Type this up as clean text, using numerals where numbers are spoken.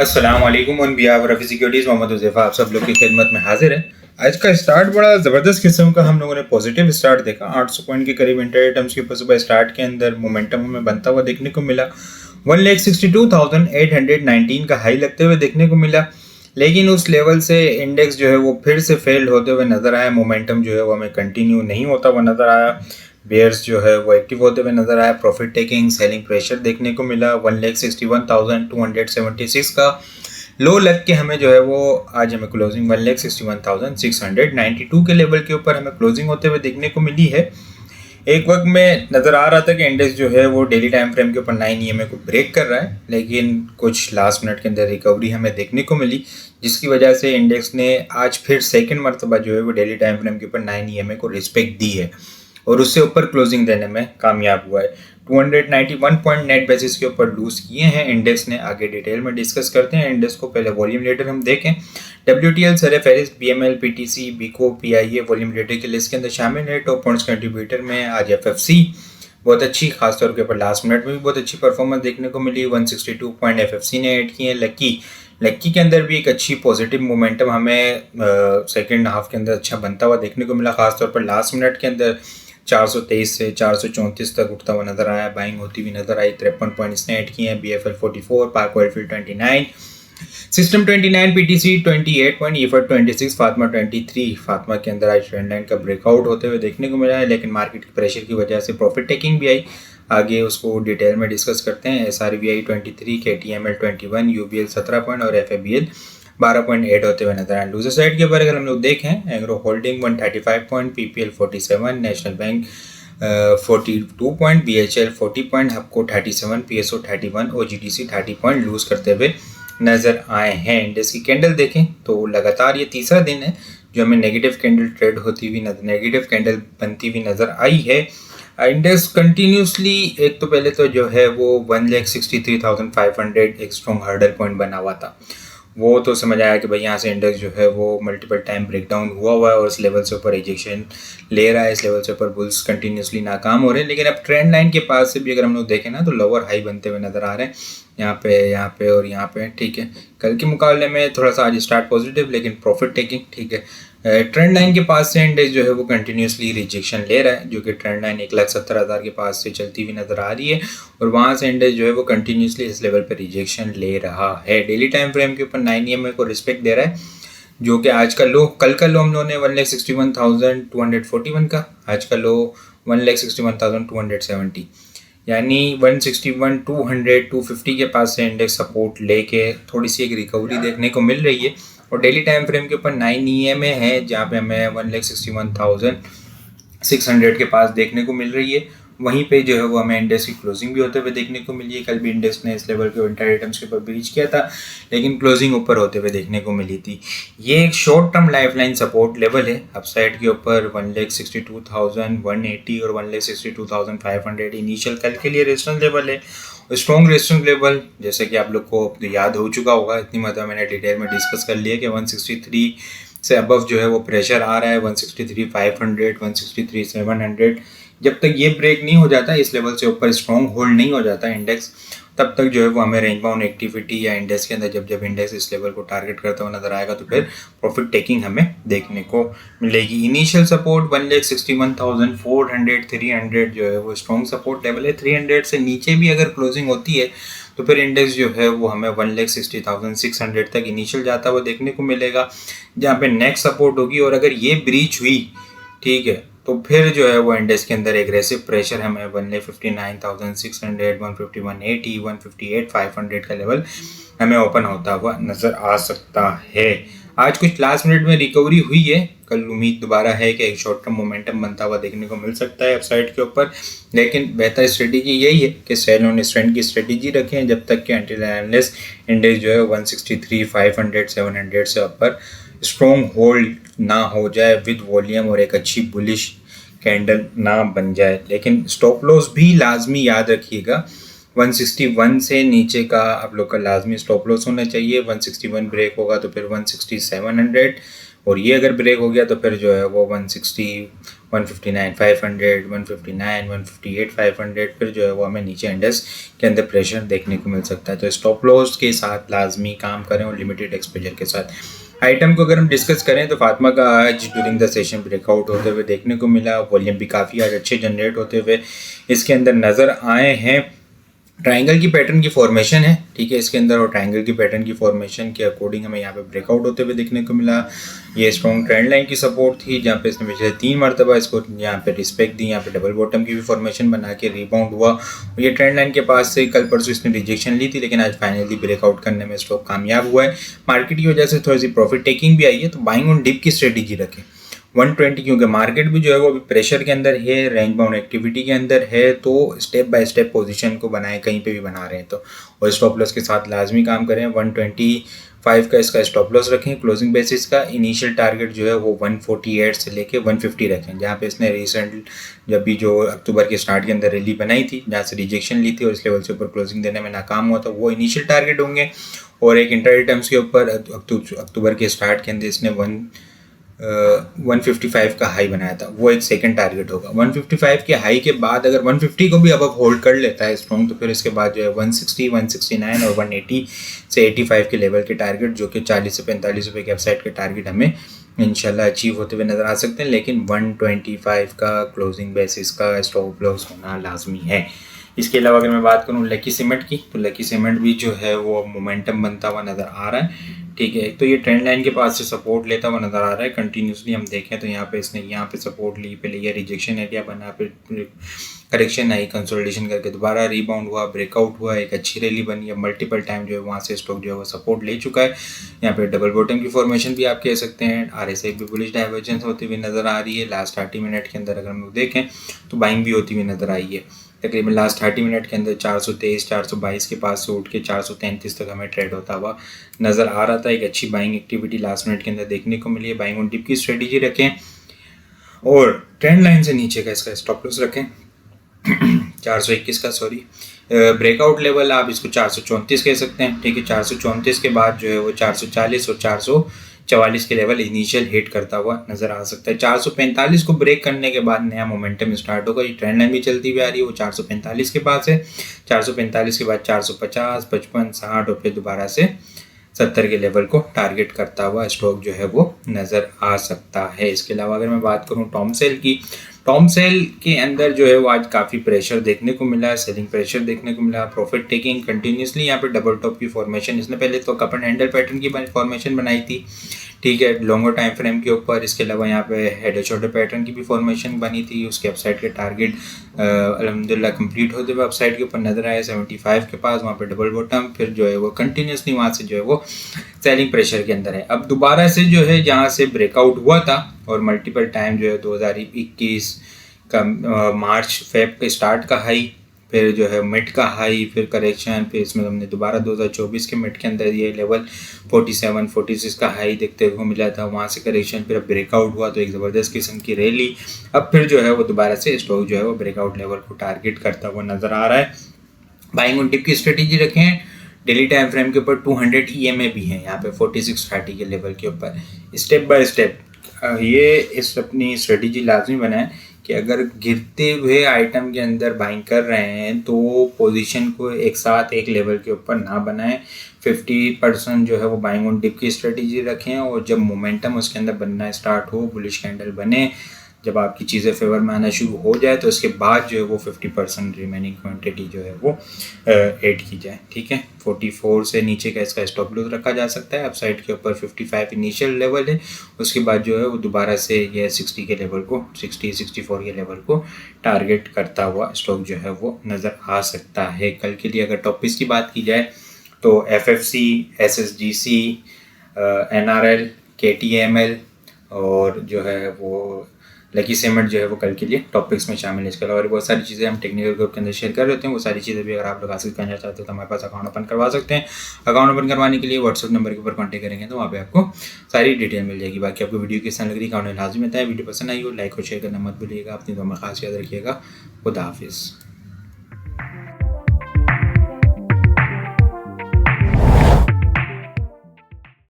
अस्सलाम वालेकुम on behalf Rafi securities Mohammad Huzaifa आप सब लोग की खिदमत में हाजिर है। आज का स्टार्ट बड़ा ज़बरदस्त किस्म का हम लोगों ने पॉजिटिव स्टार्ट देखा। 800 पॉइंट के करीब इंटर टर्म्स के ऊपर सुबह स्टार्ट के अंदर मोमेंटम हमें बनता हुआ देखने को मिला। 1,62,819 का हाई लगते हुए देखने को मिला, लेकिन उस लेवल से इंडेक्स जो है वो फिर से फेल होते हुए नज़र आया। मोमेंटम जो है वो हमें कंटिन्यू नहीं होता हुआ नज़र आया। बेयर्स जो है वो एक्टिव होते हुए नजर आया। प्रॉफिट टेकिंग सेलिंग प्रेशर देखने को मिला। 1,61,276 का लो लग के हमें जो है वो आज हमें क्लोजिंग 1,61,692 के लेवल के ऊपर हमें क्लोजिंग होते हुए देखने को मिली है। एक वक्त में नज़र आ रहा था कि इंडेक्स जो है वो डेली टाइम फ्रेम के ऊपर 9 EMA को ब्रेक कर रहा है, लेकिन कुछ लास्ट मिनट के अंदर रिकवरी हमें देखने को मिली, जिसकी वजह से इंडेक्स ने आज फिर सेकंड मरतबा जो है वो डेली टाइम फ्रेम के ऊपर 9 EMA को रिस्पेक्ट दी है और उससे ऊपर क्लोजिंग देने में कामयाब हुआ है। 291 पॉइंट नेट बेसिस के ऊपर लूज किए हैं इंडेक्स ने। आगे डिटेल में डिस्कस करते हैं इंडेक्स को। पहले वॉल्यूम लेटर हम देखें। WTL, सर फेरिस, BML, PTC, Byco, PIA volume leader की लिस्ट के अंदर शामिल है। टॉप पॉइंट्स कंट्रीब्यूटर में आज FFC बहुत अच्छी, खासतौर के ऊपर लास्ट मिनट में भी बहुत अच्छी परफॉर्मेंस देखने को मिली। 162 पॉइंट FFC ने ऐड किए हैं। लक्की के अंदर भी एक अच्छी पॉजिटिव मोमेंटम हमें सेकेंड हाफ के अंदर अच्छा बनता हुआ देखने को मिला। खासतौर पर लास्ट मिनट के अंदर 423 से 434 तक उठता हुआ नजर आया, बाइंग होती हुई नजर आई। 53 पॉइंट इसने ऐड किए हैं। BFL 44, Pak oilfield 29, system 29, PTC 28 point, EFR 26, Fatima 23। Fatima के अंदर आज ट्रेंड लाइन का ब्रेकआउट होते हुए देखने को मिला है, लेकिन मार्केट के प्रेशर की वजह से प्रॉफिट टेकिंग भी आई। आगे उसको डिटेल में डिस्कस करते हैं। SRVI 23, KTML 21, UBL 17 पॉइंट और FABL 12 पॉइंट ऐड होते हुए नजर आए। लूजर साइड के ऊपर अगर हम लोग देखें, agro holding 135 point, PPL 47, national bank 42 point, BHL 40 point, Hubco 37, PSO 31, OGTC 30 point lose करते हुए नजर आए हैं। इंडेक्स की कैंडल देखें तो लगातार ये तीसरा दिन है जो हमें नेगेटिव कैंडल ट्रेड होती हुई, नेगेटिव कैंडल बनती हुई नजर आई है। इंडेक्स कंटिन्यूसली, एक तो पहले तो जो है वो 1,63,500 एक स्ट्रॉन्ग हर्डल पॉइंट बना हुआ था। वो तो समझ आया कि भाई यहाँ से इंडेक्स जो है वो मल्टीपल टाइम ब्रेकडाउन हुआ है और इस लेवल से ऊपर रिजेक्शन ले रहा है। इस लेवल से ऊपर बुल्स कंटिन्यूसली नाकाम हो रहे हैं, लेकिन अब ट्रेंड लाइन के पास से भी अगर हम लोग देखें ना तो लोअर हाई बनते हुए नजर आ रहे हैं, यहाँ पे और यहाँ पे। ठीक है, कल के मुकाबले में थोड़ा सा आज स्टार्ट पॉजिटिव, लेकिन प्रॉफिट टेकिंग ठीक है। ट्रेंड लाइन के पास से इंडेक्स जो है वो कंटिन्यूसली रिजेक्शन ले रहा है, जो कि ट्रेंड लाइन 1,70,000 के पास से चलती हुई नजर आ रही है और वहाँ से इंडेक्स जो है वो कंटिन्यूसली इस लेवल पर रिजेक्शन ले रहा है। डेली टाइम फ्रेम के ऊपर 9 EMA को रिस्पेक्ट दे रहा है, जो कि आज का लो, कल का लो हम लोगों ने 1,61,241 का, आज का लो 1,61,270, यानी 161,200, 250 के पास से इंडेक्स सपोर्ट लेके थोड़ी सी एक रिकवरी देखने को मिल रही है। और डेली टाइम फ्रेम के ऊपर 9 EMA है, जहाँ पे हमें 1,61,600 के पास देखने को मिल रही है। वहीं पे जो है वो हमें इंडेक्स की क्लोजिंग भी होते हुए देखने को मिली है। कल भी इंडेक्स ने इस लेवल के इंटर आइटम्स के ऊपर ब्रीच किया था, लेकिन क्लोजिंग ऊपर होते हुए देखने को मिली थी। ये एक short term lifeline support level है। अपसाइड के ऊपर 1,62,180 और 1,62,500 इनिशियल कल के लिए रेजिस्टेंस लेवल है। स्ट्रॉन्ग रेजिस्टेंस लेवल जैसे कि आप लोग को याद हो चुका होगा, इतनी मतलब मैंने डिटेल में डिस्कस कर लिया कि 163 से अबव जो है वो प्रेशर आ रहा है। 163,500, 163,700, जब तक ये ब्रेक नहीं हो जाता, इस लेवल से ऊपर स्ट्रॉन्ग होल्ड नहीं हो जाता इंडेक्स, तब तक जो है वो हमें रेंज बाउंड एक्टिविटी या इंडेक्स के अंदर जब इंडेक्स इस लेवल को टारगेट करता हुआ नजर आएगा तो फिर प्रॉफिट टेकिंग हमें देखने को मिलेगी। इनिशियल सपोर्ट 1,61,400, 300 जो है वो स्ट्रॉन्ग सपोर्ट लेवल है। 300 से नीचे भी अगर क्लोजिंग होती है तो फिर इंडेक्स जो है वो हमें 1,60,600 तक इनिशियल जाता हुआ देखने को मिलेगा, जहाँ पे नेक्स्ट सपोर्ट होगी। और अगर ये ब्रीच हुई, ठीक है, तो फिर जो है वो इंडेक्स के अंदर एग्रेसिव प्रेशर हमें 1,59,600, 151.80, 158,500 का लेवल हमें ओपन होता हुआ नजर आ सकता है। आज कुछ लास्ट मिनट में रिकवरी हुई है, कल उम्मीद दोबारा है कि एक शॉर्ट टर्म मोमेंटम बनता हुआ देखने को मिल सकता है अपसाइड के ऊपर, लेकिन बेहतर स्ट्रेटेजी यही है कि सेल ऑन स्ट्रेंथ की स्ट्रेटेजी रखें जब तक कि अनटिल अनलेस इंडेक्स जो है 163,500, 700 से ऊपर स्ट्रॉन्ग होल्ड ना हो जाए विद वॉल्यूम और एक अच्छी बुलिश कैंडल ना बन जाए। लेकिन स्टॉप लॉस भी लाजमी याद रखिएगा, 161 से नीचे का आप लोग का लाजमी स्टॉप लॉस होना चाहिए। 161 ब्रेक होगा तो फिर 16700, और ये अगर ब्रेक हो गया तो फिर जो है वो 160, 159,500, 159, 158,500, फिर जो है वो हमें नीचे इंडेक्स के अंदर प्रेशर देखने को मिल सकता है। तो स्टॉप लॉस के साथ लाजमी काम करें और लिमिटेड एक्सपोजर के साथ। आइटम को अगर हम डिस्कस करें तो फातिमा का आज ड्यूरिंग द सेशन ब्रेकआउट होते हुए देखने को मिला, वॉल्यूम भी काफ़ी आज अच्छे जनरेट होते हुए इसके अंदर नज़र आए हैं। ट्रायंगल की पैटर्न की फॉर्मेशन है, ठीक है, इसके अंदर, और ट्रायंगल की पैटर्न की फॉर्मेशन के अकॉर्डिंग हमें यहाँ पे ब्रेकआउट होते हुए देखने को मिला। ये स्ट्रॉन्ग ट्रेंड लाइन की सपोर्ट थी जहाँ पे इसने पिछले 3 मरतबा इसको यहाँ पे रिस्पेक्ट दी, यहाँ पे डबल बॉटम की भी फॉर्मेशन बना के रिबाउंड हुआ। ये ट्रेंड लाइन के पास से कल परसों इसने रिजेक्शन ली थी, लेकिन आज फाइनली ब्रेकआउट करने में स्टॉक कामयाब हुआ है। मार्केट की वजह से थोड़ी सी प्रॉफिट टेकिंग भी आई है, तो बाइंग ऑन डिप की स्ट्रेटेजी रखें 120, क्योंकि मार्केट भी जो है वो अभी प्रेशर के अंदर है, रेंज बाउंड एक्टिविटी के अंदर है, तो स्टेप बाय स्टेप पोजीशन को बनाए, कहीं पे भी बना रहे हैं तो, और स्टॉप लॉस के साथ लाजमी काम करें। 125 का इसका स्टॉप लॉस रखें क्लोजिंग बेसिस का। इनिशियल टारगेट जो है वो 148 से लेके 150 रखें, जहाँ पे इसने रिसेंट जब भी जो अक्टूबर के स्टार्ट के अंदर रैली बनाई थी, जहाँ से रिजेक्शन ली थी और इस लेवल से ऊपर क्लोजिंग देने में नाकाम हुआ था, वो इनिशियल टारगेट होंगे। और एक इंटरडे टर्म्स के ऊपर अक्टूबर के स्टार्ट के अंदर इसने 155 का हाई बनाया था, वो एक सेकंड टारगेट होगा। 155 के हाई के बाद अगर 150 को भी अब होल्ड कर लेता है स्ट्रॉन्ग, तो फिर इसके बाद जो है 160, 169 और 180 से 85 के लेवल के टारगेट, जो कि 40 से 45 रुपये के अपसाइड के टारगेट हमें इंशाल्लाह अचीव होते हुए नज़र आ सकते हैं। लेकिन 125 का क्लोजिंग बेसिस का स्टॉप लॉस होना लाजमी है। इसके अलावा अगर मैं बात करूँ लकी सीमेंट की, तो लकी सीमेंट भी जो है वो मोमेंटम बनता हुआ नज़र आ रहा है, ठीक है। एक तो ये ट्रेंड लाइन के पास से सपोर्ट लेता हुआ नज़र आ रहा है कंटिन्यूसली। हम देखें तो यहाँ पे इसने यहाँ पे सपोर्ट ली, पहले ये रिजेक्शन एरिया बना, फिर करेक्शन आई, कंसोलिडेशन करके दोबारा रिबाउंड हुआ, ब्रेकआउट हुआ, एक अच्छी रैली बनी है, मल्टीपल टाइम जो है वहाँ से स्टॉक जो है वो सपोर्ट ले चुका है। यहाँ पे डबल बॉटम की फॉर्मेशन भी आप कह सकते हैं। RSI भी बुलिश डाइवर्जेंस होती हुई नज़र आ रही है। लास्ट 30 मिनट के अंदर अगर हम लोग देखें तो बाइंग भी होती हुई नज़र आई है। तकरीबन लास्ट 30 मिनट के अंदर 423, 422 के पास से उठ के 433 तक हमें ट्रेड होता हुआ नज़र आ रहा था। एक अच्छी बाइंग एक्टिविटी लास्ट मिनट के अंदर देखने को मिली है। बाइंग ऑन डिप की स्ट्रेटजी रखें और ट्रेंड लाइन से नीचे का इसका स्टॉप लॉस रखें 421 का, सॉरी, ब्रेकआउट लेवल आप इसको 434 कह सकते हैं, ठीक है। 434 के बाद जो है वो 440 और 444 के लेवल इनिशियल हिट करता हुआ नज़र आ सकता है। 445 को ब्रेक करने के बाद नया मोमेंटम स्टार्ट होगा। ये ट्रेंड लाइन भी चलती हुई आ रही है, वो 445 के पास है। 445 के बाद 450, 55, 60 और फिर दोबारा से 70 के लेवल को टारगेट करता हुआ स्टॉक जो है वो नज़र आ सकता है। इसके अलावा अगर मैं बात करूँ टॉमसेल की, टॉमसेल के अंदर जो है वो आज काफ़ी प्रेशर देखने को मिला है, सेलिंग प्रेशर देखने को मिला, प्रॉफिट टेकिंग कंटिन्यूसली। यहाँ पे डबल टॉप की फॉर्मेशन, इसने पहले तो कप एंड हैंडल पैटर्न की फॉर्मेशन बनाई थी, ठीक है, लॉन्गर टाइम फ्रेम के ऊपर। इसके अलावा यहाँ पे हेड एंड शोल्डर पैटर्न की भी फॉर्मेशन बनी थी। उसके अपसाइड के टारगेट अल्हम्दुलिल्लाह कंप्लीट होते हुए अपसाइड के ऊपर नजर आए 75 के पास, वहाँ पे डबल बॉटम, फिर जो है वो कंटिन्यूसली वहाँ से जो है वो सेलिंग प्रेशर के अंदर है। अब दोबारा से जो है जहाँ से ब्रेकआउट हुआ था और मल्टीपल टाइम जो है 2021 का मार्च फेब के स्टार्ट का हाई, फिर जो है मिड का हाई, फिर करेक्शन, फिर इसमें हमने दोबारा 2024 के मिड के अंदर ये लेवल 47, 46 का हाई देखते को मिला था, वहाँ से करेक्शन, फिर अब ब्रेकआउट हुआ तो एक ज़बरदस्त किस्म की रैली। अब फिर जो है वो दोबारा से स्टॉक जो है वो ब्रेकआउट लेवल को टारगेट करता हुआ नज़र आ रहा है। बाइंग ऑन डिप की स्ट्रेटेजी रखें। डेली टाइम फ्रेम के ऊपर 200 EMA भी हैं यहाँ पे 4630 के लेवल के ऊपर। स्टेप बाय स्टेप ये इस अपनी स्ट्रेटेजी लाजमी बनाएं कि अगर गिरते हुए आइटम के अंदर बाइंग कर रहे हैं तो पोजीशन को एक साथ एक लेवल के ऊपर ना बनाएं। 50% जो है वो बाइंग ऑन डिप की स्ट्रेटेजी रखें और जब मोमेंटम उसके अंदर बनना स्टार्ट हो, बुलिश कैंडल बने, जब आपकी चीज़ें फेवर में आना शुरू हो जाए तो उसके बाद जो है वो 50% रिमेनिंग क्वांटिटी जो है वो ऐड की जाए, ठीक है। 44 से नीचे का इसका स्टॉप लॉस रखा जा सकता है। अपसाइड के ऊपर 55 इनिशियल लेवल है, उसके बाद जो है वो दोबारा से ये 60 के लेवल को 64 के लेवल को टारगेट करता हुआ स्टॉक जो है वो नज़र आ सकता है। कल के लिए अगर टॉपिक्स की बात की जाए तो FFC, SSGC, NRL, KTML और जो है वो लकी सीमेंट जो है वो कल के लिए टॉपिक्स में शामिल है। इसके अलावा बहुत सारी चीज़ें हम टेक्निकल ग्रुप के अंदर शेयर कर रहे हैं। वो सारी चीज़ें भी अगर आप लोग हासिल करना चाहते हो तो हमारे पास अकाउंट ओपन करवा सकते हैं। अकाउंट ओपन करवाने के लिए व्हाट्सअप नंबर के ऊपर कॉन्टैक्ट करेंगे तो वहाँ पे आपको सारी डिटेल मिल जाएगी। बाकी आपको वीडियो किस तरह लग रही है अकाउंट लाजमी बताएं। वीडियो पसंद आई हो लाइक और शेयर करना मत भूलिएगा। अपनी दुआ में खास याद रखिएगा। खुदा हाफिज़।